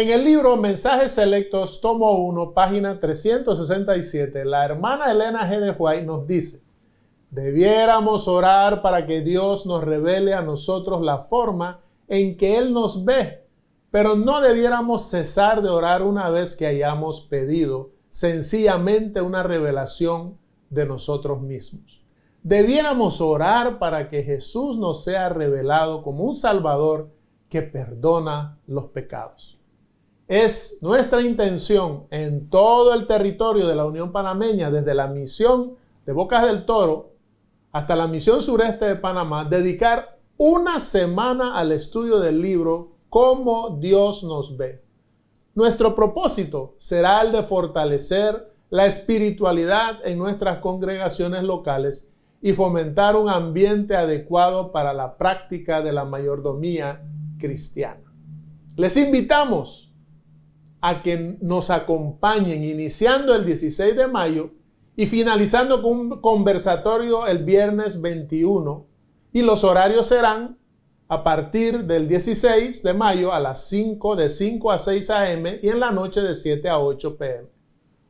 En el libro Mensajes Selectos, tomo 1, página 367, la hermana Elena G. de White nos dice: debiéramos orar para que Dios nos revele a nosotros la forma en que Él nos ve, pero no debiéramos cesar de orar una vez que hayamos pedido sencillamente una revelación de nosotros mismos. Debiéramos orar para que Jesús nos sea revelado como un Salvador que perdona los pecados. Es nuestra intención en todo el territorio de la Unión Panameña, desde la misión de Bocas del Toro hasta la misión sureste de Panamá, dedicar una semana al estudio del libro Cómo Dios nos ve. Nuestro propósito será el de fortalecer la espiritualidad en nuestras congregaciones locales y fomentar un ambiente adecuado para la práctica de la mayordomía cristiana. Les invitamos a que nos acompañen iniciando el 16 de mayo y finalizando con un conversatorio el viernes 21, y los horarios serán a partir del 16 de mayo a las 5, de 5 a 6 a.m. y en la noche de 7 a 8 p.m.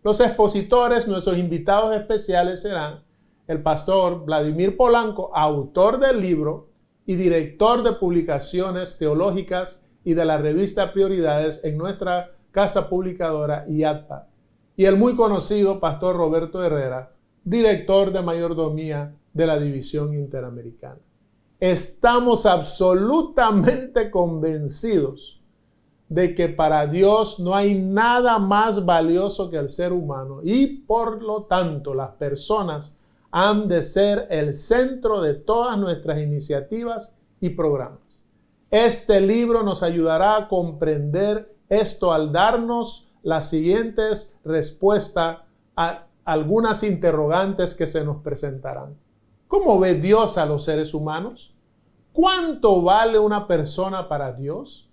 Los expositores, nuestros invitados especiales, serán el pastor Vladimir Polanco, autor del libro y director de publicaciones teológicas y de la revista Prioridades en nuestra casa publicadora IATPA, y el muy conocido pastor Roberto Herrera, director de mayordomía de la División Interamericana. Estamos absolutamente convencidos de que para Dios no hay nada más valioso que el ser humano y por lo tanto las personas han de ser el centro de todas nuestras iniciativas y programas. Este libro nos ayudará a comprender esto al darnos las siguientes respuestas a algunas interrogantes que se nos presentarán. ¿Cómo ve Dios a los seres humanos? ¿Cuánto vale una persona para Dios?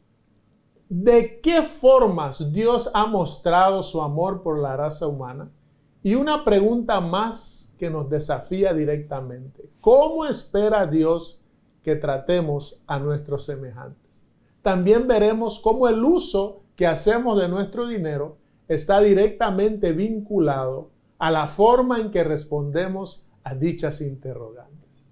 ¿De qué formas Dios ha mostrado su amor por la raza humana? Y una pregunta más que nos desafía directamente: ¿cómo espera Dios que tratemos a nuestros semejantes? También veremos cómo el uso que hacemos de nuestro dinero está directamente vinculado a la forma en que respondemos a dichas interrogantes.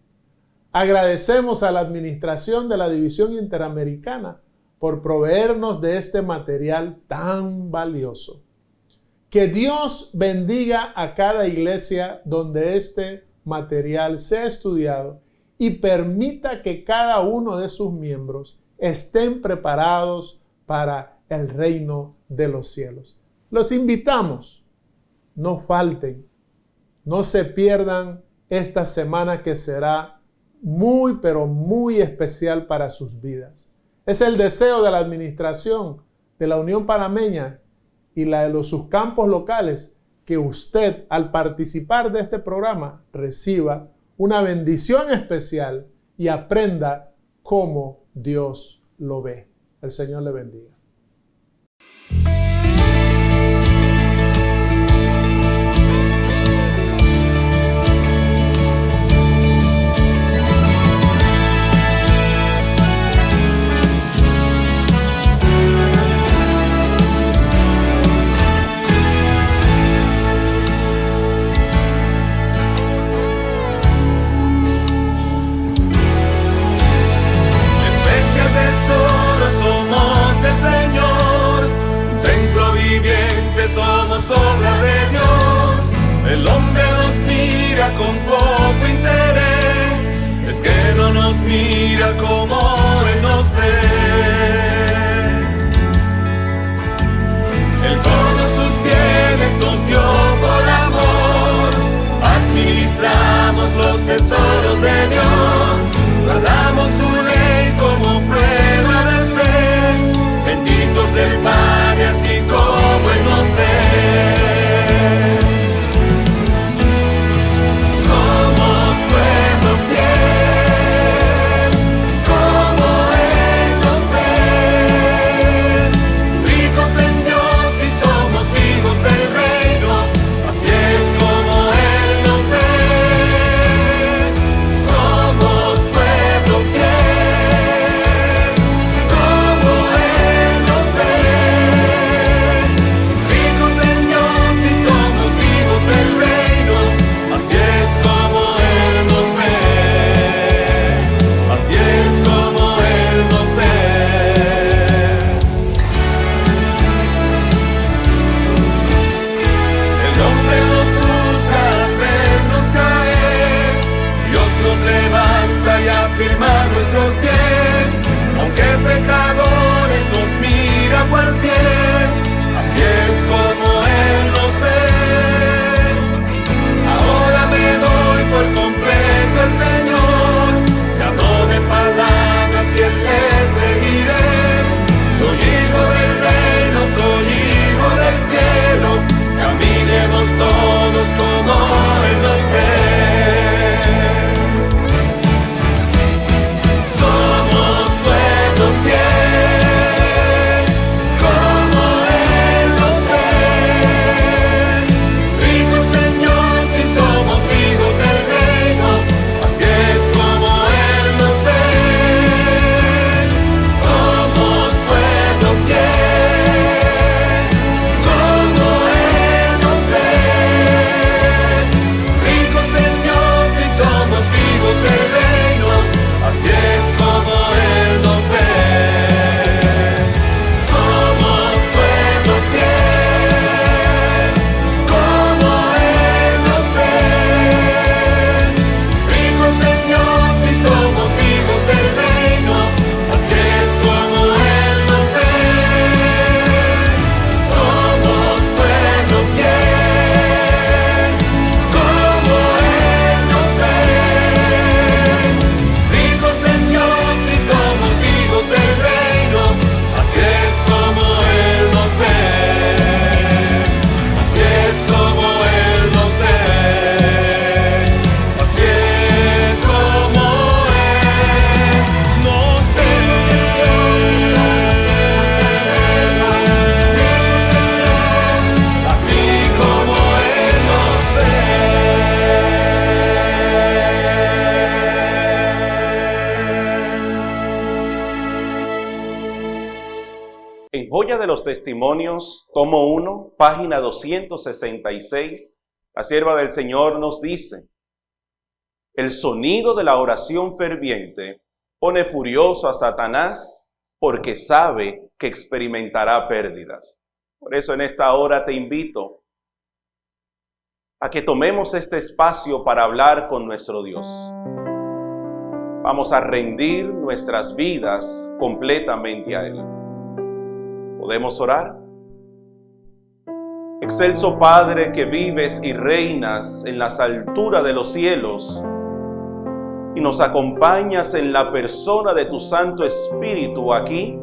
Agradecemos a la administración de la División Interamericana por proveernos de este material tan valioso. Que Dios bendiga a cada iglesia donde este material sea estudiado y permita que cada uno de sus miembros estén preparados para el reino de los cielos. Los invitamos, no falten, no se pierdan esta semana que será muy, pero muy especial para sus vidas. Es el deseo de la administración de la Unión Panameña y la de sus campos locales que usted, al participar de este programa, reciba una bendición especial y aprenda cómo Dios lo ve. El Señor le bendiga. Tesoro somos del Señor. roca y afirma nuestros pies, aunque pecadores nos mira cual fiel, así es como Él nos ve. Ahora me doy por completo al Señor, ya no de palabras fiel le seguiré. Soy hijo del reino, soy hijo del cielo, caminemos todos como Él nos ve. Somos pueblo fiel, como Él nos ve. Ricos en Dios y somos hijos del reino, así es como Él nos ve. Somos pueblo fiel, como Él nos ve. Ricos en Dios y somos hijos del reino, así es como Él nos ve. Somos pueblo fiel, como Él nos ve. Ricos en Dios y somos hijos del reino, así es como Él nos ve. Somos pueblo fiel, como Él nos ve. Ricos en Dios y somos hijos del reino, así es como Él nos ve. Así es como Él nos ve. Así es como Él nos ve. Ricos en Dios y somos hijos del reino, ricos en Dios, así como Él nos ve. En Joya de los Testimonios, tomo 1, página 266, la sierva del Señor nos dice: el sonido de la oración ferviente pone furioso a Satanás porque sabe que experimentará pérdidas. Por eso en esta hora te invito a que tomemos este espacio para hablar con nuestro Dios. Vamos a rendir nuestras vidas completamente a Él. ¿Podemos orar? Excelso Padre, que vives y reinas en las alturas de los cielos y nos acompañas en la persona de tu Santo Espíritu aquí,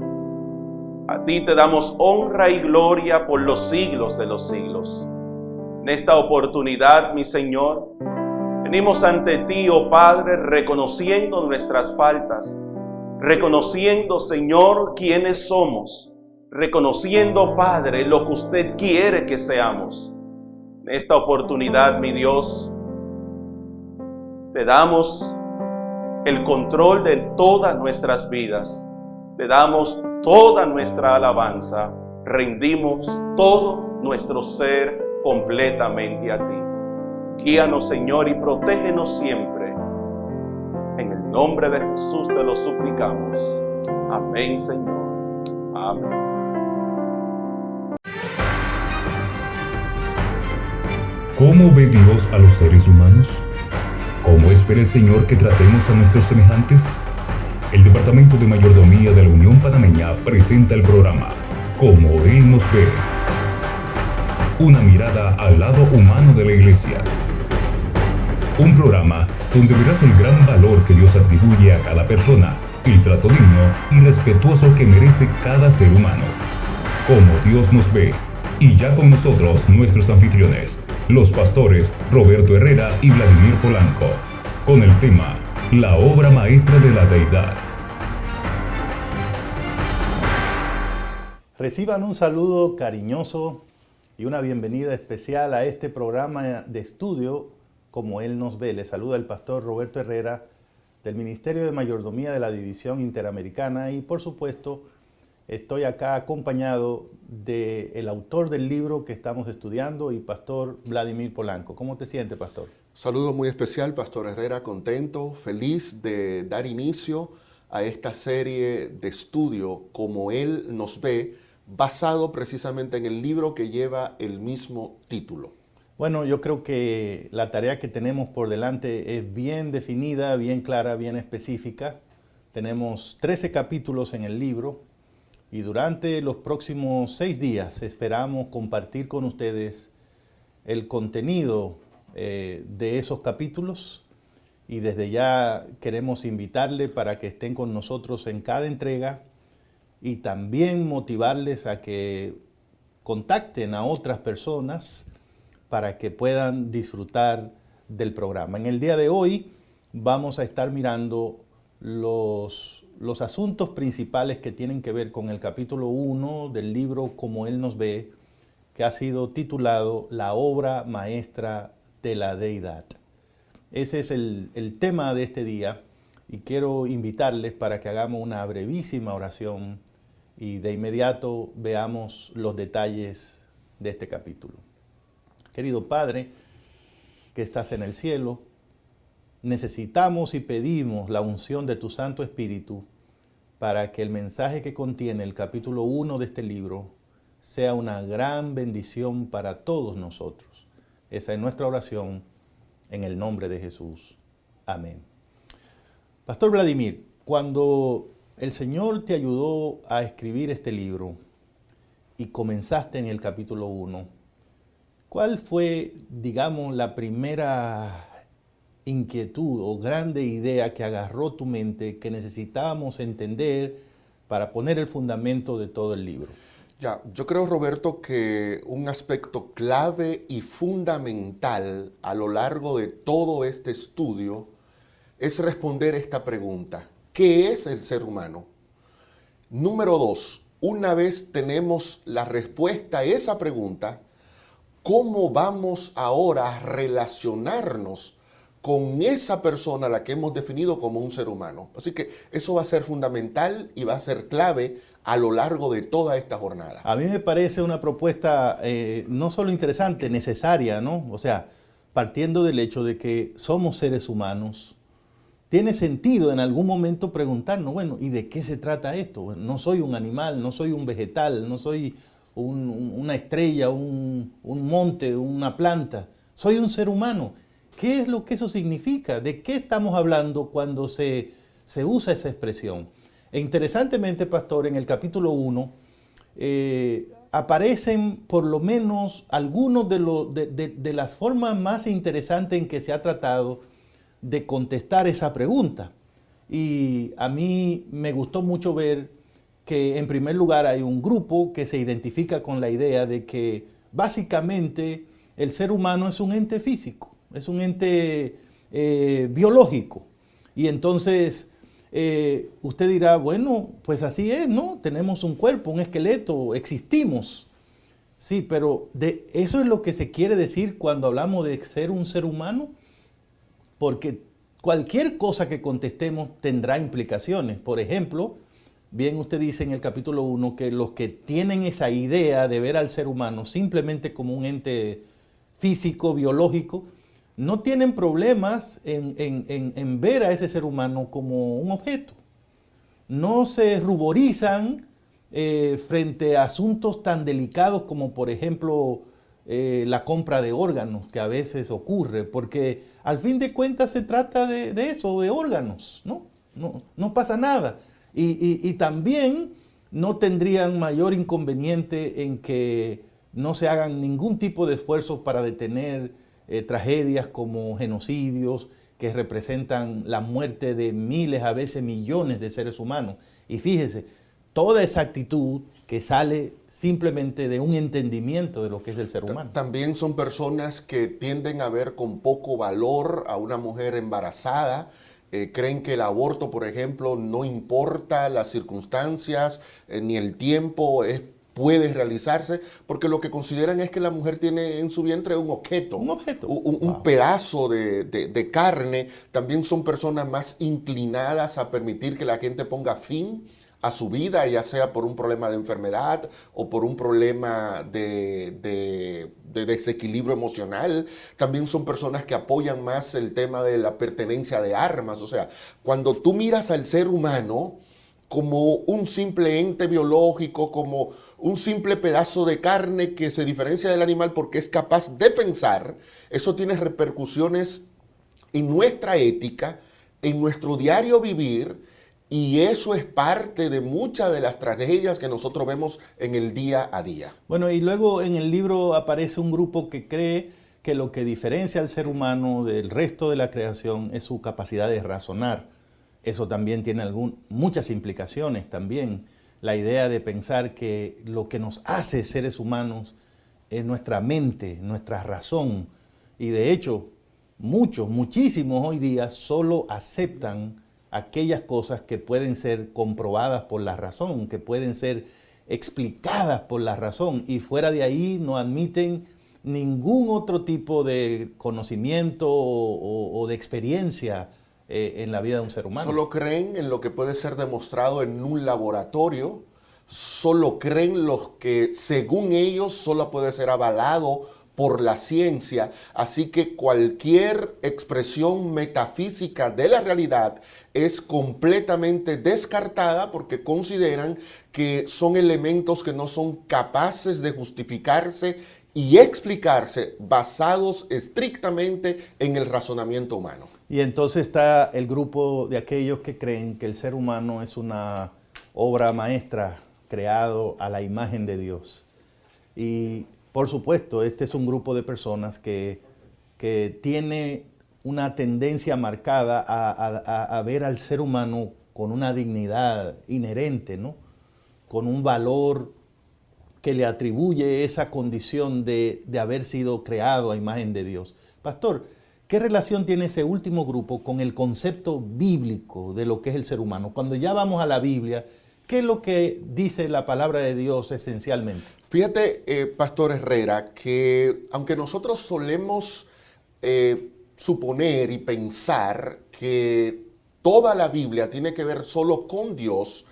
a ti te damos honra y gloria por los siglos de los siglos. En esta oportunidad, mi Señor, venimos ante ti, oh Padre, reconociendo nuestras faltas, reconociendo, Señor, quiénes somos, reconociendo, Padre, lo que usted quiere que seamos. En esta oportunidad, mi Dios, te damos el control de todas nuestras vidas. Te damos toda nuestra alabanza. Rendimos todo nuestro ser completamente a ti. Guíanos, Señor, y protégenos siempre. En el nombre de Jesús te lo suplicamos. Amén, Señor. Amén. ¿Cómo ve Dios a los seres humanos? ¿Cómo espera el Señor que tratemos a nuestros semejantes? El Departamento de Mayordomía de la Unión Panameña presenta el programa Como Él nos ve. Una mirada al lado humano de la Iglesia. Un programa donde verás el gran valor que Dios atribuye a cada persona, el trato digno y respetuoso que merece cada ser humano. Como Dios nos ve. Y ya con nosotros nuestros anfitriones, los pastores Roberto Herrera y Vladimir Polanco, con el tema La obra maestra de la deidad. Reciban un saludo cariñoso y una bienvenida especial a este programa de estudio Como Él nos ve. Les saluda el pastor Roberto Herrera del Ministerio de Mayordomía de la División Interamericana y por supuesto estoy acá acompañado del autor del libro que estamos estudiando y pastor Vladimir Polanco. ¿Cómo te sientes, pastor? Saludo muy especial, pastor Herrera, contento, feliz de dar inicio a esta serie de estudio Como Él nos ve, basado precisamente en el libro que lleva el mismo título. Bueno, yo creo que la tarea que tenemos por delante es bien definida, bien clara, bien específica. Tenemos 13 capítulos en el libro y durante los próximos 6 días esperamos compartir con ustedes el contenido de esos capítulos, y desde ya queremos invitarles para que estén con nosotros en cada entrega y también motivarles a que contacten a otras personas para que puedan disfrutar del programa. En el día de hoy vamos a estar mirando los asuntos principales que tienen que ver con el capítulo 1 del libro Como Él nos ve, que ha sido titulado La obra maestra de la deidad. Ese es el tema de este día y quiero invitarles para que hagamos una brevísima oración y de inmediato veamos los detalles de este capítulo. Querido Padre, que estás en el cielo, necesitamos y pedimos la unción de tu Santo Espíritu para que el mensaje que contiene el capítulo 1 de este libro sea una gran bendición para todos nosotros. Esa es nuestra oración en el nombre de Jesús. Amén. Pastor Vladimir, cuando el Señor te ayudó a escribir este libro y comenzaste en el capítulo 1, ¿cuál fue, digamos, la primera inquietud o grande idea que agarró tu mente que necesitábamos entender para poner el fundamento de todo el libro? Ya, yo creo, Roberto, que un aspecto clave y fundamental a lo largo de todo este estudio es responder esta pregunta: ¿qué es el ser humano? Número 2, una vez tenemos la respuesta a esa pregunta, ¿cómo vamos ahora a relacionarnos con esa persona a la que hemos definido como un ser humano? Así que eso va a ser fundamental y va a ser clave a lo largo de toda esta jornada. A mí me parece una propuesta no solo interesante, necesaria, ¿no? O sea, partiendo del hecho de que somos seres humanos, tiene sentido en algún momento preguntarnos, bueno, ¿y de qué se trata esto? Bueno, no soy un animal, no soy un vegetal, no soy una estrella, un monte, una planta. Soy un ser humano. ¿Qué es lo que eso significa? ¿De qué estamos hablando cuando se usa esa expresión? E interesantemente, pastor, en el capítulo 1 aparecen por lo menos algunos de las formas más interesantes en que se ha tratado de contestar esa pregunta. Y a mí me gustó mucho ver que en primer lugar hay un grupo que se identifica con la idea de que básicamente el ser humano es un ente físico, es un ente biológico. Y entonces usted dirá, bueno, pues así es, ¿no? Tenemos un cuerpo, un esqueleto, existimos. Sí, pero ¿eso es lo que se quiere decir cuando hablamos de ser un ser humano? Porque cualquier cosa que contestemos tendrá implicaciones. Por ejemplo, bien usted dice en el capítulo 1 que los que tienen esa idea de ver al ser humano simplemente como un ente físico, biológico, no tienen problemas en ver a ese ser humano como un objeto. No se ruborizan frente a asuntos tan delicados como, por ejemplo, la compra de órganos, que a veces ocurre, porque al fin de cuentas se trata de eso, de órganos, ¿no? No pasa nada. Y también no tendrían mayor inconveniente en que no se hagan ningún tipo de esfuerzos para detener tragedias como genocidios que representan la muerte de miles, a veces millones de seres humanos. Y fíjese, toda esa actitud que sale simplemente de un entendimiento de lo que es el ser humano. También son personas que tienden a ver con poco valor a una mujer embarazada. Creen que el aborto, por ejemplo, no importa las circunstancias ni el tiempo, puede realizarse, porque lo que consideran es que la mujer tiene en su vientre un objeto, un pedazo de carne. También son personas más inclinadas a permitir que la gente ponga fin a su vida, ya sea por un problema de enfermedad o por un problema de desequilibrio emocional. También son personas que apoyan más el tema de la pertenencia de armas. O sea, cuando tú miras al ser humano, como un simple ente biológico, como un simple pedazo de carne que se diferencia del animal porque es capaz de pensar, eso tiene repercusiones en nuestra ética, en nuestro diario vivir, y eso es parte de muchas de las tragedias que nosotros vemos en el día a día. Bueno, y luego en el libro aparece un grupo que cree que lo que diferencia al ser humano del resto de la creación es su capacidad de razonar. Eso también tiene muchas implicaciones también. La idea de pensar que lo que nos hace seres humanos es nuestra mente, nuestra razón. Y de hecho, muchísimos hoy día solo aceptan aquellas cosas que pueden ser comprobadas por la razón, que pueden ser explicadas por la razón, y fuera de ahí no admiten ningún otro tipo de conocimiento o de experiencia en la vida de un ser humano. Solo creen en lo que puede ser demostrado en un laboratorio, solo creen lo que según ellos solo puede ser avalado por la ciencia, así que cualquier expresión metafísica de la realidad es completamente descartada porque consideran que son elementos que no son capaces de justificarse y explicarse basados estrictamente en el razonamiento humano. Y entonces está el grupo de aquellos que creen que el ser humano es una obra maestra creado a la imagen de Dios. Y por supuesto, este es un grupo de personas que tiene una tendencia marcada a ver al ser humano con una dignidad inherente, ¿no? Con un valor que le atribuye esa condición de haber sido creado a imagen de Dios. Pastor, ¿qué relación tiene ese último grupo con el concepto bíblico de lo que es el ser humano? Cuando ya vamos a la Biblia, ¿qué es lo que dice la palabra de Dios esencialmente? Fíjate, Pastor Herrera, que aunque nosotros solemos suponer y pensar que toda la Biblia tiene que ver solo con Dios,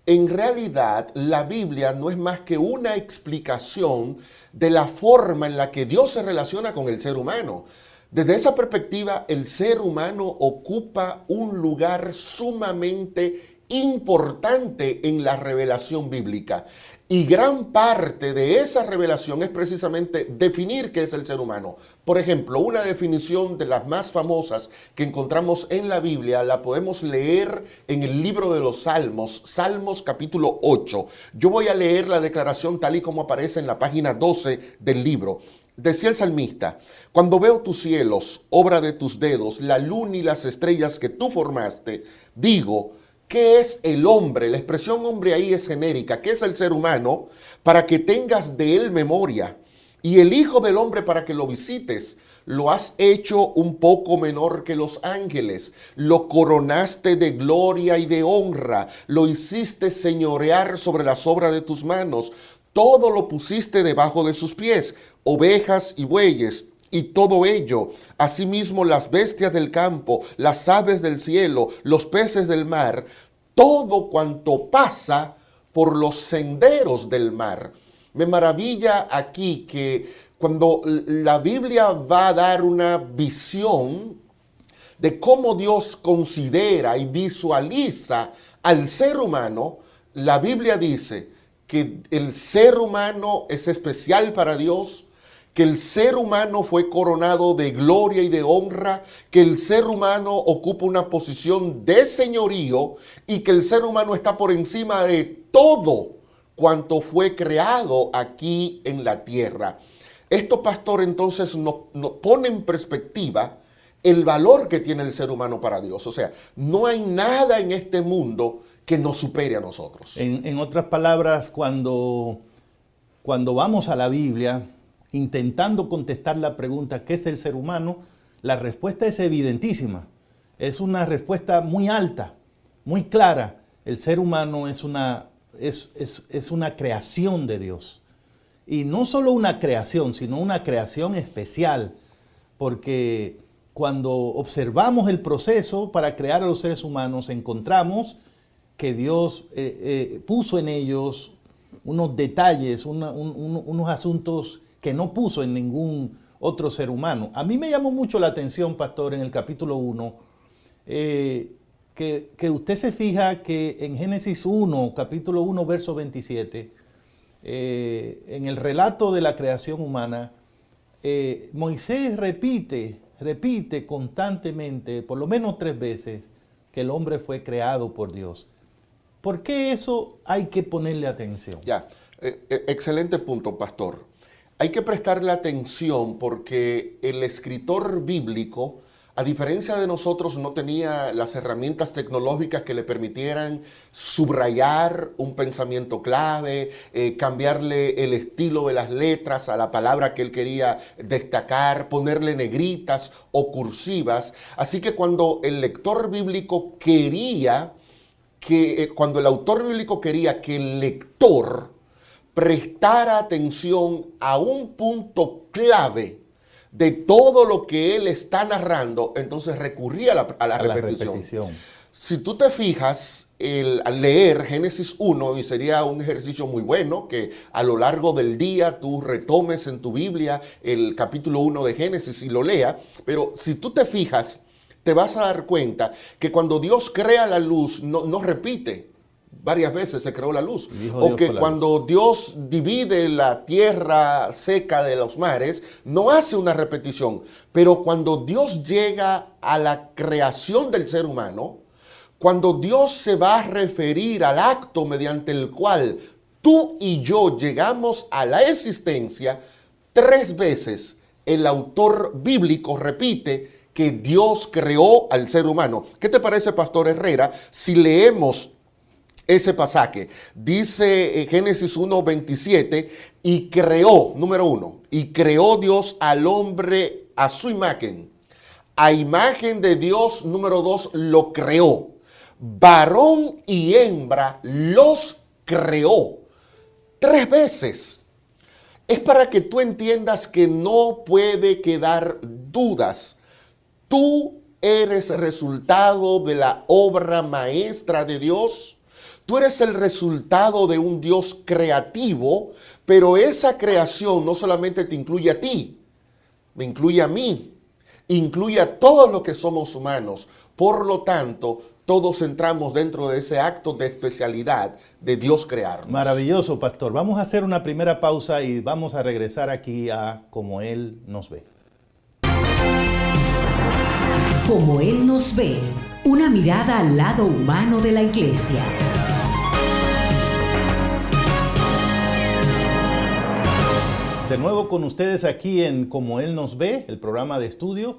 en realidad la Biblia no es más que una explicación de la forma en la que Dios se relaciona con el ser humano. Desde esa perspectiva, el ser humano ocupa un lugar sumamente importante en la revelación bíblica. Y gran parte de esa revelación es precisamente definir qué es el ser humano. Por ejemplo, una definición de las más famosas que encontramos en la Biblia la podemos leer en el libro de los Salmos, Salmos capítulo 8. Yo voy a leer la declaración tal y como aparece en la página 12 del libro. Decía el salmista: cuando veo tus cielos, obra de tus dedos, la luna y las estrellas que tú formaste, digo, ¿qué es el hombre? La expresión hombre ahí es genérica. ¿Qué es el ser humano? Para que tengas de él memoria. Y el Hijo del Hombre para que lo visites. Lo has hecho un poco menor que los ángeles. Lo coronaste de gloria y de honra. Lo hiciste señorear sobre las obras de tus manos. Todo lo pusiste debajo de sus pies. Ovejas y bueyes, y todo ello, asimismo las bestias del campo, las aves del cielo, los peces del mar, todo cuanto pasa por los senderos del mar. Me maravilla aquí que cuando la Biblia va a dar una visión de cómo Dios considera y visualiza al ser humano, la Biblia dice que el ser humano es especial para Dios, que el ser humano fue coronado de gloria y de honra, que el ser humano ocupa una posición de señorío y que el ser humano está por encima de todo cuanto fue creado aquí en la tierra. Esto, pastor, entonces nos pone en perspectiva el valor que tiene el ser humano para Dios. O sea, no hay nada en este mundo que nos supere a nosotros. En otras palabras, cuando vamos a la Biblia intentando contestar la pregunta ¿qué es el ser humano?, la respuesta es evidentísima. Es una respuesta muy alta, muy clara. El ser humano es una creación de Dios. Y no solo una creación, sino una creación especial. Porque cuando observamos el proceso para crear a los seres humanos, encontramos que Dios puso en ellos unos detalles, unos asuntos que no puso en ningún otro ser humano. A mí me llamó mucho la atención, pastor, en el capítulo 1, que usted se fija que en Génesis 1, capítulo 1, verso 27, en el relato de la creación humana, Moisés repite constantemente, por lo menos 3 veces, que el hombre fue creado por Dios. ¿Por qué eso hay que ponerle atención? Ya, excelente punto, pastor. Hay que prestarle atención porque el escritor bíblico, a diferencia de nosotros, no tenía las herramientas tecnológicas que le permitieran subrayar un pensamiento clave, cambiarle el estilo de las letras a la palabra que él quería destacar, ponerle negritas o cursivas. Así que cuando el autor bíblico quería que el lector prestara atención a un punto clave de todo lo que él está narrando, entonces recurría a la repetición. Si tú te fijas, al leer Génesis 1, y sería un ejercicio muy bueno que a lo largo del día tú retomes en tu Biblia el capítulo 1 de Génesis y lo leas, pero si tú te fijas, te vas a dar cuenta que cuando Dios crea la luz, no repite. Varias veces se creó la luz. O que cuando Dios divide la tierra seca de los mares, no hace una repetición. Pero cuando Dios llega a la creación del ser humano, cuando Dios se va a referir al acto mediante el cual tú y yo llegamos a la existencia, 3 veces el autor bíblico repite que Dios creó al ser humano. ¿Qué te parece, Pastor Herrera, si leemos ese pasaje? Dice Génesis 1:27, y creó, número 1, y creó Dios al hombre a su imagen. A imagen de Dios, número 2, lo creó. Varón y hembra los creó. 3 veces. Es para que tú entiendas que no puede quedar dudas. Tú eres resultado de la obra maestra de Dios. Tú eres el resultado de un Dios creativo, pero esa creación no solamente te incluye a ti, me incluye a mí, incluye a todos los que somos humanos. Por lo tanto, todos entramos dentro de ese acto de especialidad de Dios crearnos. Maravilloso, pastor. Vamos a hacer una primera pausa y vamos a regresar aquí a Como Él nos ve. Como Él nos ve, una mirada al lado humano de la iglesia. De nuevo con ustedes aquí en Como Él nos ve, el programa de estudio,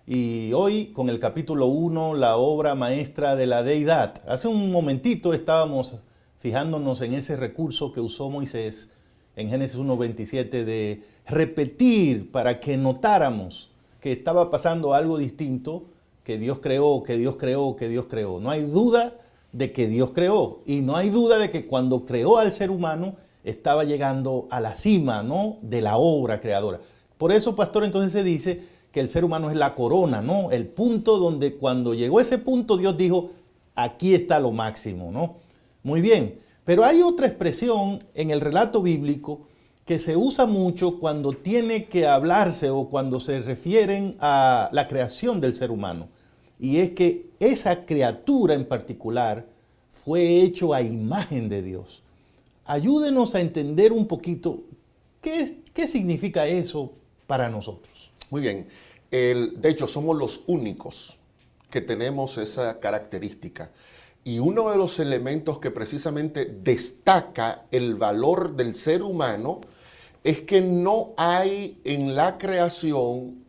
y hoy con el capítulo 1, la obra maestra de la deidad. Hace un momentito estábamos fijándonos en ese recurso que usó Moisés en Génesis 1:27 de repetir para que notáramos que estaba pasando algo distinto, que Dios creó, que Dios creó, que Dios creó. No hay duda de que Dios creó, y no hay duda de que cuando creó al ser humano estaba llegando a la cima, ¿no?, de la obra creadora. Por eso, pastor, entonces se dice que el ser humano es la corona, ¿no?, el punto donde cuando llegó ese punto Dios dijo, aquí está lo máximo, ¿no? Muy bien, pero hay otra expresión en el relato bíblico que se usa mucho cuando tiene que hablarse o cuando se refieren a la creación del ser humano. Y es que esa criatura en particular fue hecho a imagen de Dios. Ayúdenos a entender un poquito qué significa eso para nosotros. Muy bien. De hecho, somos los únicos que tenemos esa característica. Y uno de los elementos que precisamente destaca el valor del ser humano es que no hay en la creación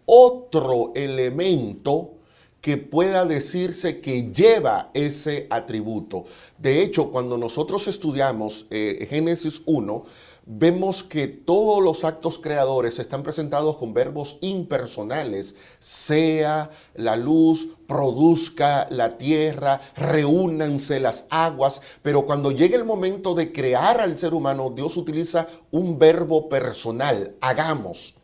otro elemento que pueda decirse que lleva ese atributo. De hecho, cuando nosotros estudiamos Génesis 1, vemos que todos los actos creadores están presentados con verbos impersonales. Sea la luz, produzca la tierra, reúnanse las aguas. Pero cuando llega el momento de crear al ser humano, Dios utiliza un verbo personal, hagamos.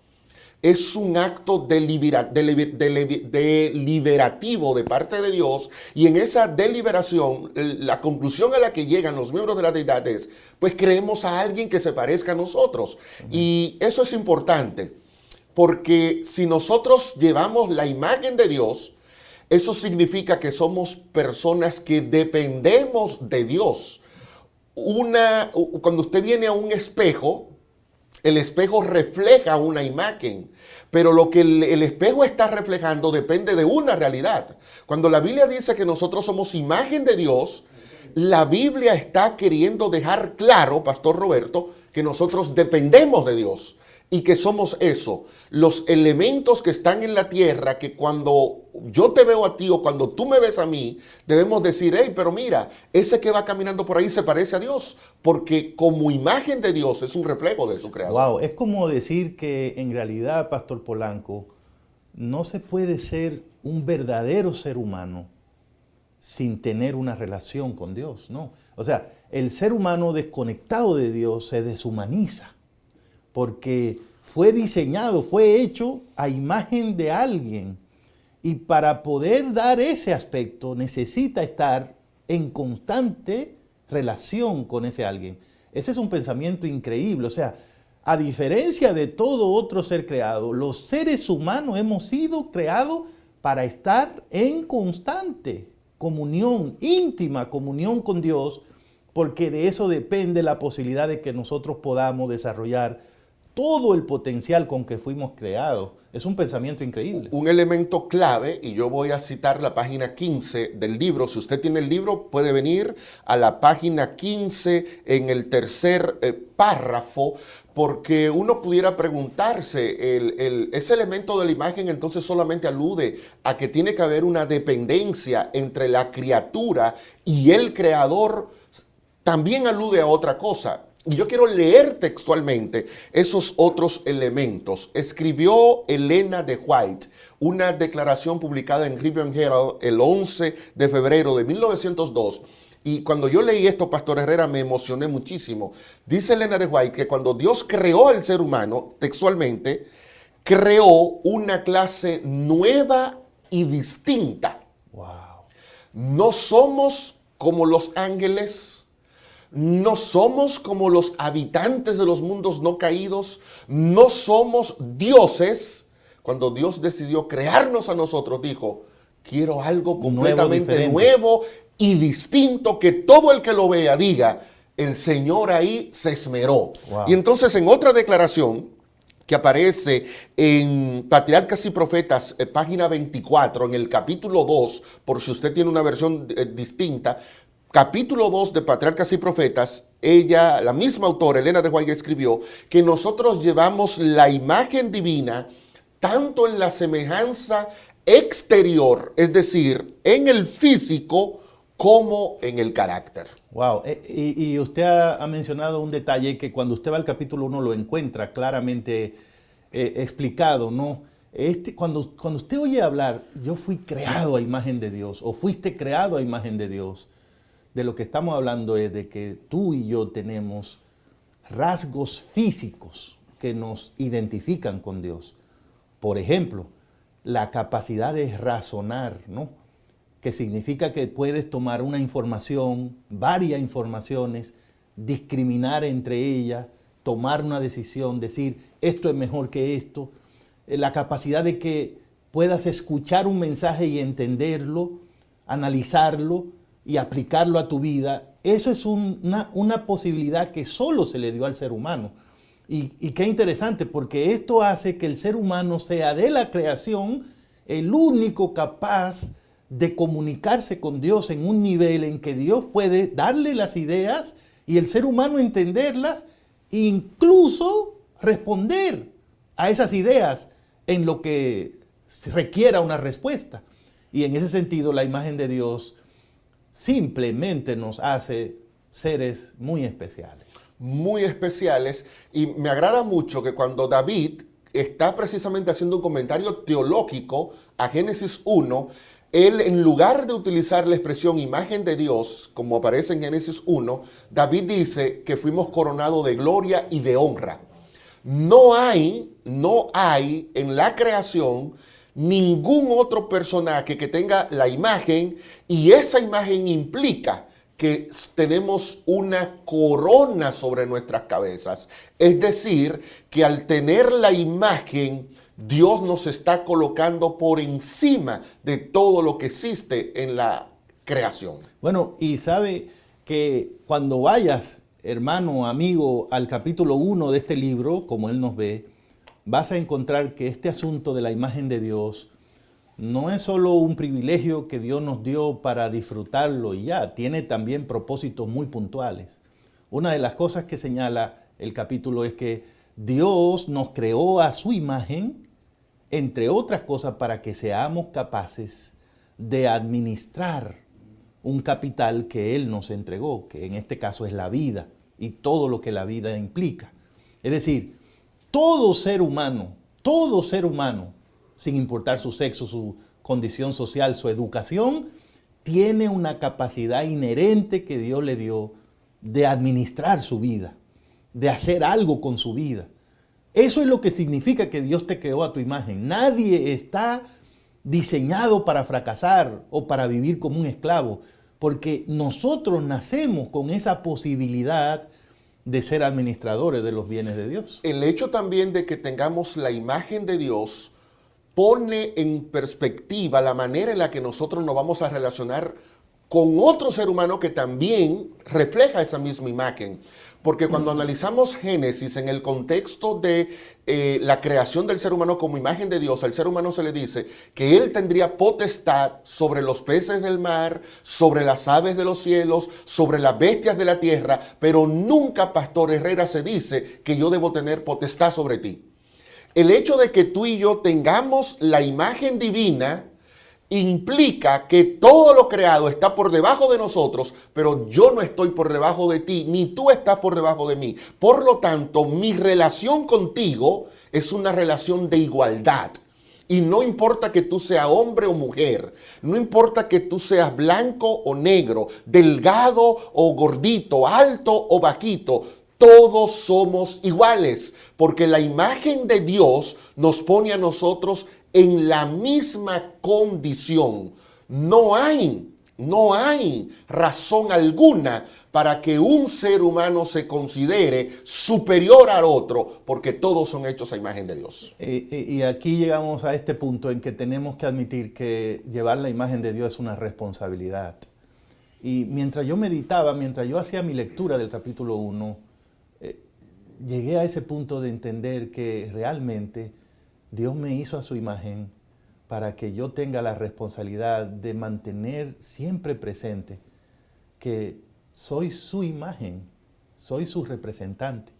Es un acto deliberativo de parte de Dios, y en esa deliberación, la conclusión a la que llegan los miembros de la deidad es, pues creemos a alguien que se parezca a nosotros. Y eso es importante, porque si nosotros llevamos la imagen de Dios, Eso significa que somos personas que dependemos de Dios. Cuando usted viene a un espejo, el espejo refleja una imagen, pero lo que el espejo está reflejando depende de una realidad. Cuando la Biblia dice que nosotros somos imagen de Dios, la Biblia está queriendo dejar claro, Pastor Roberto, que nosotros dependemos de Dios y que somos eso, los elementos que están en la tierra, que cuando yo te veo a ti o cuando tú me ves a mí, debemos decir, hey, pero mira, ese que va caminando por ahí se parece a Dios, porque como imagen de Dios es un reflejo de su creador. Wow, es como decir que en realidad, Pastor Polanco, no se puede ser un verdadero ser humano sin tener una relación con Dios, ¿no? O sea, el ser humano desconectado de Dios se deshumaniza, porque fue diseñado, fue hecho a imagen de alguien. Y para poder dar ese aspecto necesita estar en constante relación con ese alguien. Ese es un pensamiento increíble. O sea, a diferencia de todo otro ser creado, los seres humanos hemos sido creados para estar en constante comunión, íntima comunión con Dios, porque de eso depende la posibilidad de que nosotros podamos desarrollar todo el potencial con que fuimos creados. Es un pensamiento increíble. Un elemento clave, y yo voy a citar la página 15 del libro. Si usted tiene el libro, puede venir a la página 15 en el tercer párrafo, porque uno pudiera preguntarse, ese elemento de la imagen entonces solamente alude a que tiene que haber una dependencia entre la criatura y el creador. También alude a otra cosa. Y yo quiero leer textualmente esos otros elementos. Escribió Elena de White una declaración publicada en Review Herald el 11 de febrero de 1902. Y cuando yo leí esto, Pastor Herrera, me emocioné muchísimo. Dice Elena de White que cuando Dios creó al ser humano, textualmente, creó una clase nueva y distinta. Wow. No somos como los ángeles. No somos como los habitantes de los mundos no caídos, no somos dioses. Cuando Dios decidió crearnos a nosotros, dijo, quiero algo completamente nuevo y distinto, que todo el que lo vea diga, el Señor ahí se esmeró. Wow. Y entonces en otra declaración que aparece en Patriarcas y Profetas, página 24, en el capítulo 2, por si usted tiene una versión distinta, capítulo 2 de Patriarcas y Profetas, ella, la misma autora, Elena de White, escribió que nosotros llevamos la imagen divina tanto en la semejanza exterior, es decir, en el físico, como en el carácter. Wow, y usted ha mencionado un detalle que cuando usted va al capítulo 1 lo encuentra claramente explicado, ¿no? Cuando usted oye hablar, yo fui creado a imagen de Dios, o fuiste creado a imagen de Dios, de lo que estamos hablando es de que tú y yo tenemos rasgos físicos que nos identifican con Dios. Por ejemplo, la capacidad de razonar, ¿no? Que significa que puedes tomar una información, varias informaciones, discriminar entre ellas, tomar una decisión, decir esto es mejor que esto. La capacidad de que puedas escuchar un mensaje y entenderlo, analizarlo y aplicarlo a tu vida. Eso es una posibilidad que solo se le dio al ser humano. Y qué interesante, porque esto hace que el ser humano sea de la creación el único capaz de comunicarse con Dios en un nivel en que Dios puede darle las ideas y el ser humano entenderlas e incluso responder a esas ideas en lo que requiera una respuesta. Y en ese sentido, la imagen de Dios simplemente nos hace seres muy especiales. Muy especiales, y me agrada mucho que cuando David está precisamente haciendo un comentario teológico a Génesis 1, él, en lugar de utilizar la expresión imagen de Dios, como aparece en Génesis 1, David dice que fuimos coronados de gloria y de honra. No hay en la creación ningún otro personaje que tenga la imagen, y esa imagen implica que tenemos una corona sobre nuestras cabezas. Es decir, que al tener la imagen Dios nos está colocando por encima de todo lo que existe en la creación. Bueno, y sabe que cuando vayas, hermano, amigo, al capítulo 1 de este libro, como Él nos ve, vas a encontrar que este asunto de la imagen de Dios no es solo un privilegio que Dios nos dio para disfrutarlo y ya, tiene también propósitos muy puntuales. Una de las cosas que señala el capítulo es que Dios nos creó a su imagen, entre otras cosas, para que seamos capaces de administrar un capital que Él nos entregó, que en este caso es la vida y todo lo que la vida implica. Es decir, todo ser humano, sin importar su sexo, su condición social, su educación, tiene una capacidad inherente que Dios le dio de administrar su vida, de hacer algo con su vida. Eso es lo que significa que Dios te creó a tu imagen. Nadie está diseñado para fracasar o para vivir como un esclavo, porque nosotros nacemos con esa posibilidad de ser administradores de los bienes de Dios. El hecho también de que tengamos la imagen de Dios pone en perspectiva la manera en la que nosotros nos vamos a relacionar con otro ser humano que también refleja esa misma imagen. Porque cuando analizamos Génesis en el contexto de la creación del ser humano como imagen de Dios, al ser humano se le dice que él tendría potestad sobre los peces del mar, sobre las aves de los cielos, sobre las bestias de la tierra, pero nunca, Pastor Herrera, se dice que yo debo tener potestad sobre ti. El hecho de que tú y yo tengamos la imagen divina implica que todo lo creado está por debajo de nosotros, pero yo no estoy por debajo de ti, ni tú estás por debajo de mí. Por lo tanto, mi relación contigo es una relación de igualdad. Y no importa que tú seas hombre o mujer, no importa que tú seas blanco o negro, delgado o gordito, alto o bajito, todos somos iguales, porque la imagen de Dios nos pone a nosotros en la misma condición. No hay razón alguna para que un ser humano se considere superior al otro, porque todos son hechos a imagen de Dios. Y aquí llegamos a este punto en que tenemos que admitir que llevar la imagen de Dios es una responsabilidad. Y mientras yo meditaba, mientras yo hacía mi lectura del capítulo 1, llegué a ese punto de entender que realmente Dios me hizo a su imagen para que yo tenga la responsabilidad de mantener siempre presente que soy su imagen, soy su representante,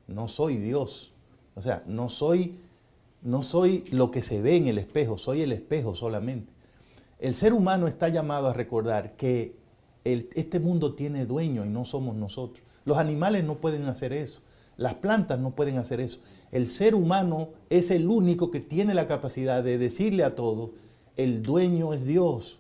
no soy Dios. O sea, no soy lo que se ve en el espejo, soy el espejo solamente. El ser humano está llamado a recordar que este mundo tiene dueño y no somos nosotros. Los animales no pueden hacer eso. Las plantas no pueden hacer eso. El ser humano es el único que tiene la capacidad de decirle a todos, el dueño es Dios.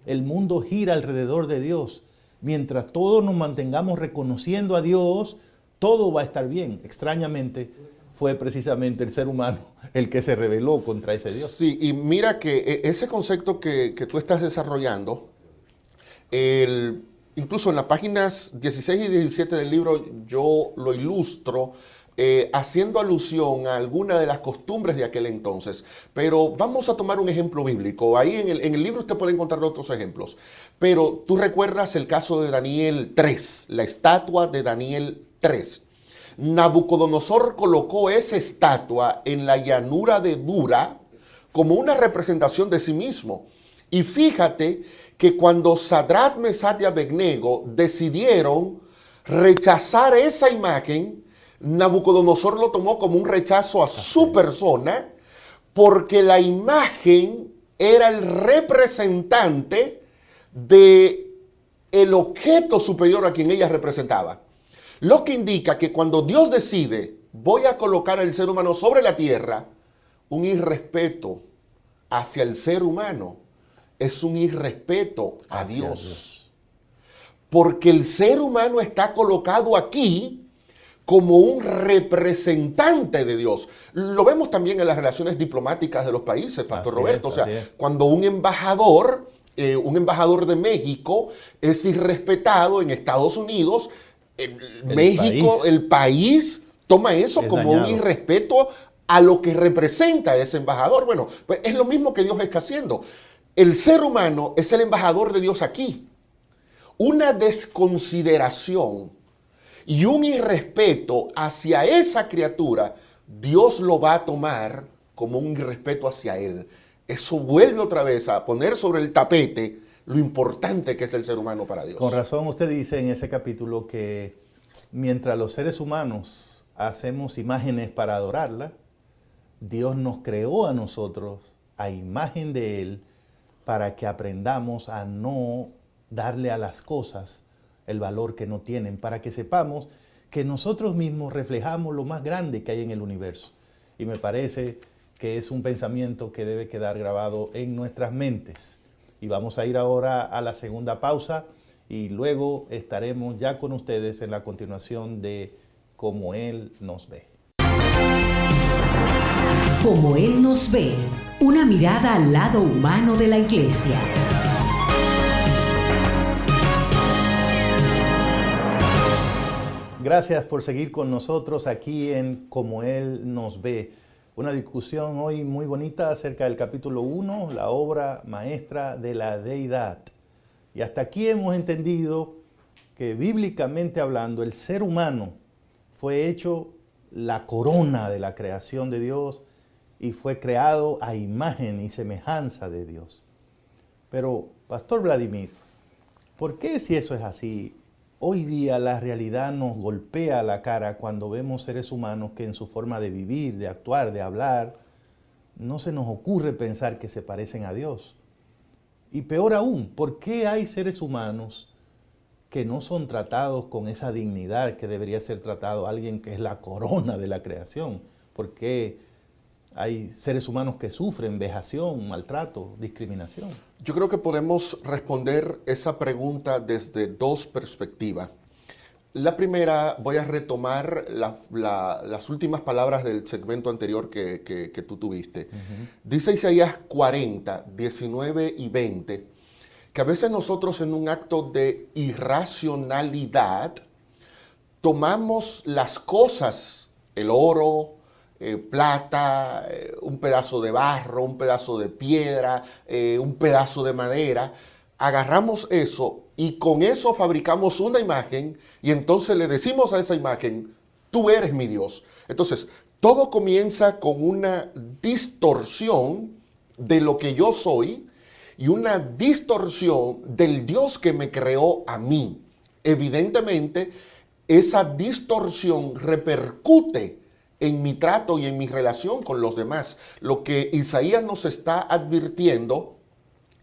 El mundo gira alrededor de Dios. Mientras todos nos mantengamos reconociendo a Dios, todo va a estar bien. Extrañamente, fue precisamente el ser humano el que se rebeló contra ese Dios. Sí, y mira que ese concepto que tú estás desarrollando, incluso en las páginas 16 y 17 del libro yo lo ilustro haciendo alusión a alguna de las costumbres de aquel entonces. Pero vamos a tomar un ejemplo bíblico. Ahí en el libro usted puede encontrar otros ejemplos. Pero tú recuerdas el caso de Daniel 3, la estatua de Daniel 3. Nabucodonosor colocó esa estatua en la llanura de Dura como una representación de sí mismo. Y fíjate que cuando Sadrach, Mesach y Abednego decidieron rechazar esa imagen, Nabucodonosor lo tomó como un rechazo a su persona, porque la imagen era el representante de el objeto superior a quien ella representaba. Lo que indica que cuando Dios decide, voy a colocar al ser humano sobre la tierra, un irrespeto hacia el ser humano es un irrespeto a Dios. Porque el ser humano está colocado aquí como un representante de Dios. Lo vemos también en las relaciones diplomáticas de los países, Pastor Roberto. O sea, cuando un embajador de México es irrespetado en Estados Unidos, el país toma eso como un irrespeto a lo que representa ese embajador. Bueno, pues es lo mismo que Dios está haciendo. El ser humano es el embajador de Dios aquí. Una desconsideración y un irrespeto hacia esa criatura, Dios lo va a tomar como un irrespeto hacia él. Eso vuelve otra vez a poner sobre el tapete lo importante que es el ser humano para Dios. Con razón usted dice en ese capítulo que mientras los seres humanos hacemos imágenes para adorarla, Dios nos creó a nosotros a imagen de Él para que aprendamos a no darle a las cosas el valor que no tienen, para que sepamos que nosotros mismos reflejamos lo más grande que hay en el universo. Y me parece que es un pensamiento que debe quedar grabado en nuestras mentes. Y vamos a ir ahora a la segunda pausa y luego estaremos ya con ustedes en la continuación de Como Él nos ve. Como Él nos ve, una mirada al lado humano de la Iglesia. Gracias por seguir con nosotros aquí en Como Él nos ve. Una discusión hoy muy bonita acerca del capítulo 1, la obra maestra de la deidad. Y hasta aquí hemos entendido que bíblicamente hablando, el ser humano fue hecho la corona de la creación de Dios y fue creado a imagen y semejanza de Dios. Pero, Pastor Vladimir, ¿por qué si eso es así? Hoy día la realidad nos golpea la cara cuando vemos seres humanos que en su forma de vivir, de actuar, de hablar, no se nos ocurre pensar que se parecen a Dios. Y peor aún, ¿por qué hay seres humanos que no son tratados con esa dignidad que debería ser tratado alguien que es la corona de la creación? ¿Por qué hay seres humanos que sufren vejación, maltrato, discriminación? Yo creo que podemos responder esa pregunta desde dos perspectivas. La primera, voy a retomar las últimas palabras del segmento anterior que tú tuviste. Dice Isaías 40, 19 y 20, que a veces nosotros en un acto de irracionalidad tomamos las cosas, el oro, plata, un pedazo de barro, un pedazo de piedra, un pedazo de madera, agarramos eso y con eso fabricamos una imagen y entonces le decimos a esa imagen, tú eres mi Dios. Entonces, todo comienza con una distorsión de lo que yo soy y una distorsión del Dios que me creó a mí. Evidentemente, esa distorsión repercute en mi trato y en mi relación con los demás. Lo que Isaías nos está advirtiendo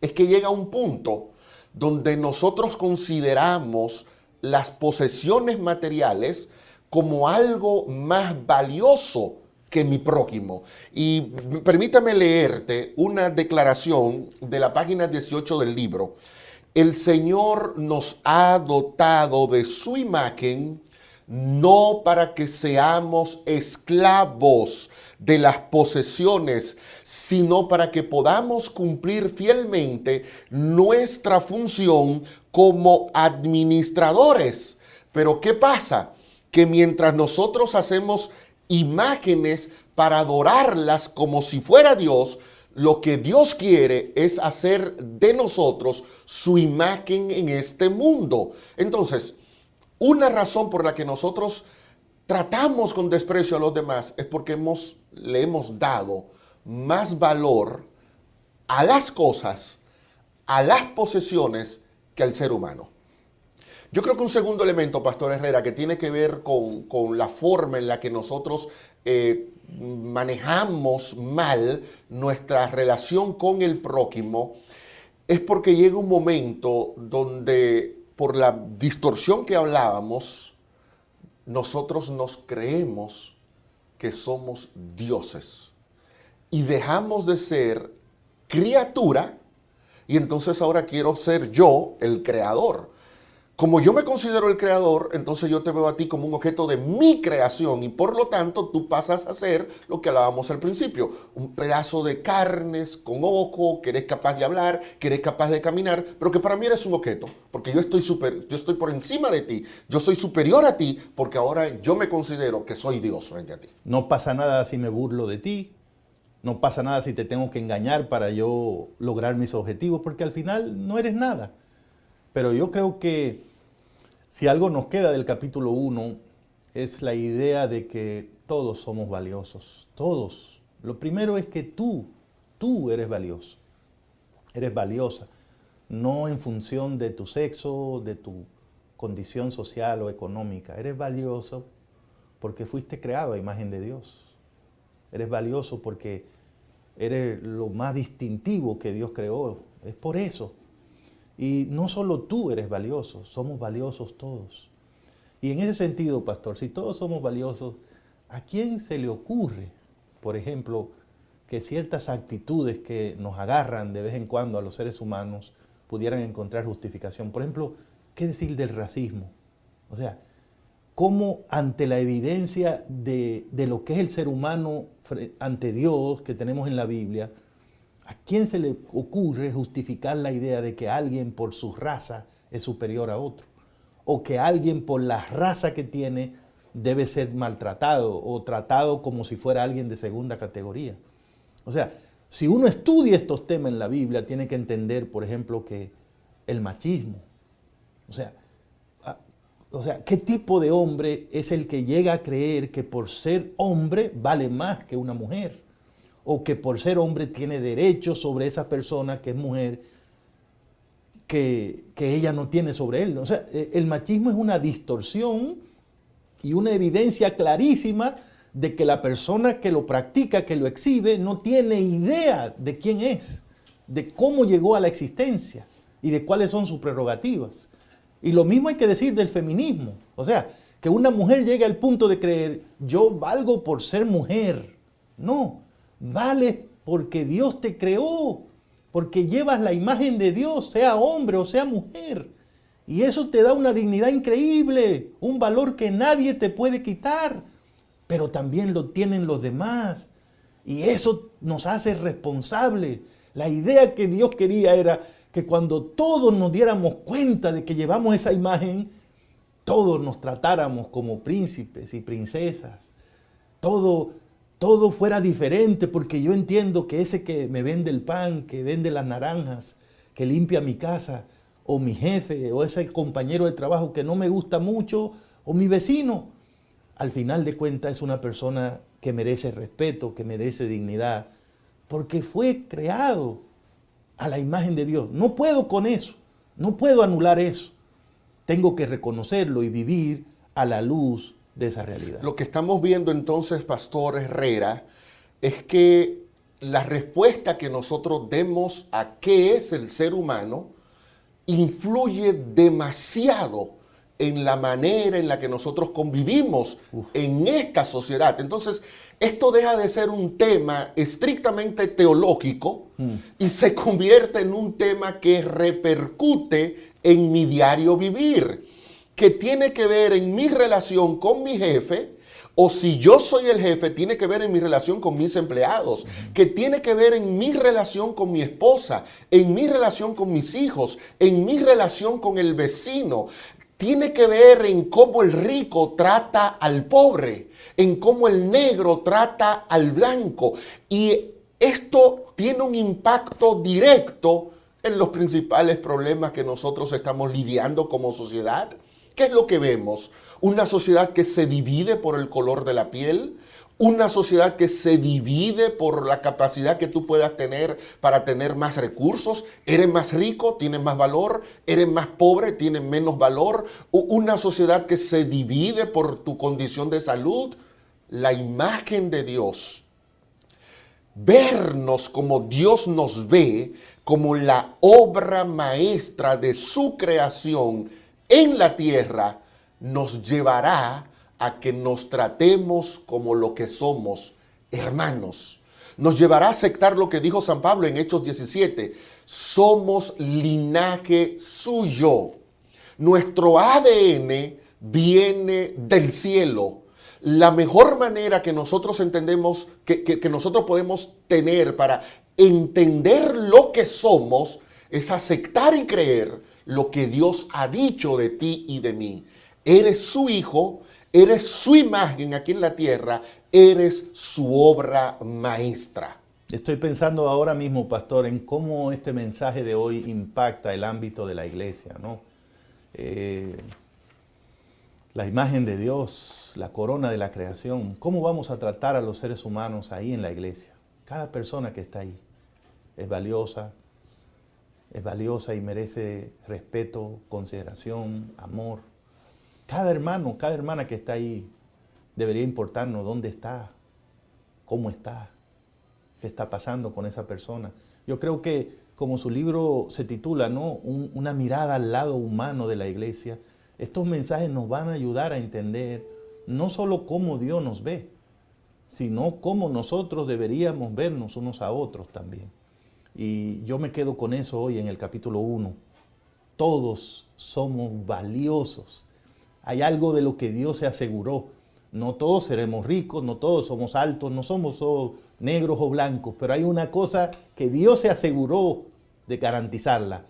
es que llega un punto donde nosotros consideramos las posesiones materiales como algo más valioso que mi prójimo. Y permítame leerte una declaración de la página 18 del libro. El Señor nos ha dotado de su imagen no para que seamos esclavos de las posesiones, sino para que podamos cumplir fielmente nuestra función como administradores. Pero ¿qué pasa? Que mientras nosotros hacemos imágenes para adorarlas como si fuera Dios, lo que Dios quiere es hacer de nosotros su imagen en este mundo. Entonces, una razón por la que nosotros tratamos con desprecio a los demás es porque le hemos dado más valor a las cosas, a las posesiones, que al ser humano. Yo creo que un segundo elemento, Pastor Herrera, que tiene que ver con la forma en la que nosotros manejamos mal nuestra relación con el prójimo, es porque llega un momento donde, por la distorsión que hablábamos, nosotros nos creemos que somos dioses y dejamos de ser criatura y entonces ahora quiero ser yo el creador. Como yo me considero el creador, entonces yo te veo a ti como un objeto de mi creación y por lo tanto tú pasas a ser lo que hablábamos al principio, un pedazo de carnes con ojo, que eres capaz de hablar, que eres capaz de caminar, pero que para mí eres un objeto, porque yo estoy por encima de ti, yo soy superior a ti, porque ahora yo me considero que soy Dios frente a ti. No pasa nada si me burlo de ti, no pasa nada si te tengo que engañar para yo lograr mis objetivos, porque al final no eres nada. Pero yo creo que si algo nos queda del capítulo 1 es la idea de que todos somos valiosos, todos. Lo primero es que tú eres valioso, eres valiosa, no en función de tu sexo, de tu condición social o económica. Eres valioso porque fuiste creado a imagen de Dios. Eres valioso porque eres lo más distintivo que Dios creó. Es por eso. Y no solo tú eres valioso, somos valiosos todos. Y en ese sentido, pastor, si todos somos valiosos, ¿a quién se le ocurre, por ejemplo, que ciertas actitudes que nos agarran de vez en cuando a los seres humanos pudieran encontrar justificación? Por ejemplo, ¿qué decir del racismo? O sea, ¿cómo ante la evidencia de lo que es el ser humano ante Dios que tenemos en la Biblia, ¿a quién se le ocurre justificar la idea de que alguien por su raza es superior a otro? O que alguien por la raza que tiene debe ser maltratado o tratado como si fuera alguien de segunda categoría. O sea, si uno estudia estos temas en la Biblia, tiene que entender, por ejemplo, que el machismo, o sea, ¿qué tipo de hombre es el que llega a creer que por ser hombre vale más que una mujer? O que por ser hombre tiene derechos sobre esa persona que es mujer que ella no tiene sobre él. O sea, el machismo es una distorsión y una evidencia clarísima de que la persona que lo practica, que lo exhibe, no tiene idea de quién es, de cómo llegó a la existencia y de cuáles son sus prerrogativas. Y lo mismo hay que decir del feminismo. O sea, que una mujer llegue al punto de creer, yo valgo por ser mujer. No. Vales porque Dios te creó, porque llevas la imagen de Dios, sea hombre o sea mujer. Y eso te da una dignidad increíble, un valor que nadie te puede quitar, pero también lo tienen los demás. Y eso nos hace responsables. La idea que Dios quería era que cuando todos nos diéramos cuenta de que llevamos esa imagen, todos nos tratáramos como príncipes y princesas. Todo fuera diferente, porque yo entiendo que ese que me vende el pan, que vende las naranjas, que limpia mi casa, o mi jefe, o ese compañero de trabajo que no me gusta mucho, o mi vecino, al final de cuentas es una persona que merece respeto, que merece dignidad, porque fue creado a la imagen de Dios. No puedo con eso, no puedo anular eso. Tengo que reconocerlo y vivir a la luz de esa realidad. Lo que estamos viendo entonces, Pastor Herrera, es que la respuesta que nosotros demos a qué es el ser humano influye demasiado en la manera en la que nosotros convivimos en esta sociedad. Entonces, esto deja de ser un tema estrictamente teológico y se convierte en un tema que repercute en mi diario vivir, que tiene que ver en mi relación con mi jefe, o si yo soy el jefe, tiene que ver en mi relación con mis empleados, que tiene que ver en mi relación con mi esposa, en mi relación con mis hijos, en mi relación con el vecino. Tiene que ver en cómo el rico trata al pobre, en cómo el negro trata al blanco. Y esto tiene un impacto directo en los principales problemas que nosotros estamos lidiando como sociedad. ¿Qué es lo que vemos? Una sociedad que se divide por el color de la piel, una sociedad que se divide por la capacidad que tú puedas tener para tener más recursos. Eres más rico, tienes más valor, eres más pobre, tienes menos valor. Una sociedad que se divide por tu condición de salud. La imagen de Dios, vernos como Dios nos ve, como la obra maestra de su creación en la tierra, nos llevará a que nos tratemos como lo que somos, hermanos. Nos llevará a aceptar lo que dijo San Pablo en Hechos 17. Somos linaje suyo. Nuestro ADN viene del cielo. La mejor manera que nosotros entendemos, que nosotros podemos tener para entender lo que somos, es aceptar y creer lo que Dios ha dicho de ti y de mí. Eres su hijo, eres su imagen aquí en la tierra, eres su obra maestra. Estoy pensando ahora mismo, pastor, en cómo este mensaje de hoy impacta el ámbito de la iglesia, ¿no? La imagen de Dios, la corona de la creación. ¿Cómo vamos a tratar a los seres humanos ahí en la iglesia? Cada persona que está ahí es valiosa y merece respeto, consideración, amor. Cada hermano, cada hermana que está ahí debería importarnos dónde está, cómo está, qué está pasando con esa persona. Yo creo que, como su libro se titula, ¿no? Una mirada al lado humano de la iglesia, estos mensajes nos van a ayudar a entender no solo cómo Dios nos ve, sino cómo nosotros deberíamos vernos unos a otros también. Y yo me quedo con eso hoy en el capítulo 1. Todos somos valiosos. Hay algo de lo que Dios se aseguró. No todos seremos ricos, no todos somos altos, no somos todos negros o blancos, pero hay una cosa que Dios se aseguró de garantizarla.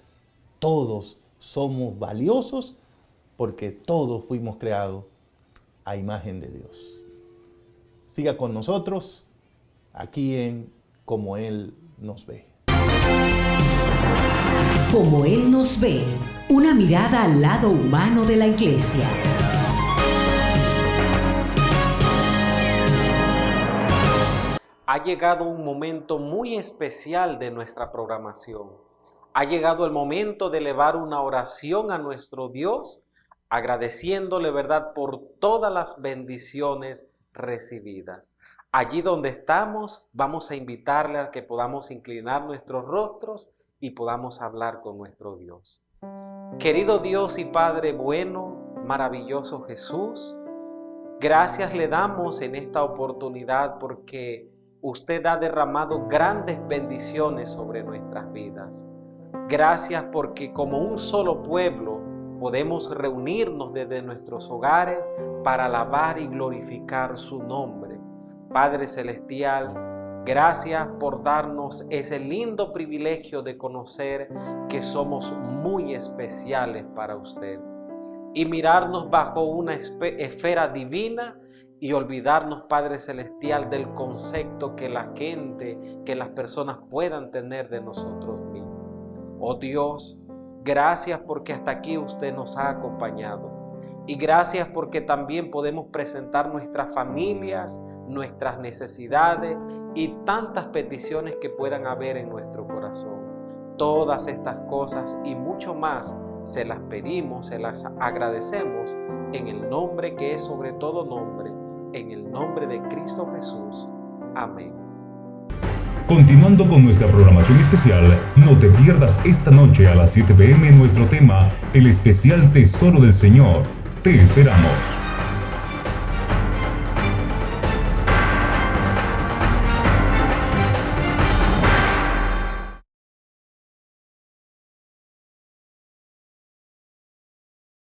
Todos somos valiosos porque todos fuimos creados a imagen de Dios. Siga con nosotros aquí en Como Él nos ve. Como Él nos ve, una mirada al lado humano de la iglesia. Ha llegado un momento muy especial de nuestra programación. Ha llegado el momento de elevar una oración a nuestro Dios, agradeciéndole, ¿verdad?, por todas las bendiciones recibidas. Allí donde estamos, vamos a invitarle a que podamos inclinar nuestros rostros y podamos hablar con nuestro Dios. Querido Dios y Padre bueno, maravilloso Jesús, gracias le damos en esta oportunidad porque usted ha derramado grandes bendiciones sobre nuestras vidas. Gracias porque como un solo pueblo podemos reunirnos desde nuestros hogares para alabar y glorificar su nombre. Padre Celestial, gracias por darnos ese lindo privilegio de conocer que somos muy especiales para usted y mirarnos bajo una esfera divina y olvidarnos, Padre Celestial, del concepto que la gente, que las personas puedan tener de nosotros mismos. Oh Dios, gracias porque hasta aquí usted nos ha acompañado y gracias porque también podemos presentar nuestras familias, nuestras necesidades y tantas peticiones que puedan haber en nuestro corazón. Todas estas cosas y mucho más se las pedimos, se las agradecemos en el nombre que es sobre todo nombre, en el nombre de Cristo Jesús. Amén. Continuando con nuestra programación especial, no te pierdas esta noche a las 7 p.m. nuestro tema, el especial Tesoro del Señor. Te esperamos.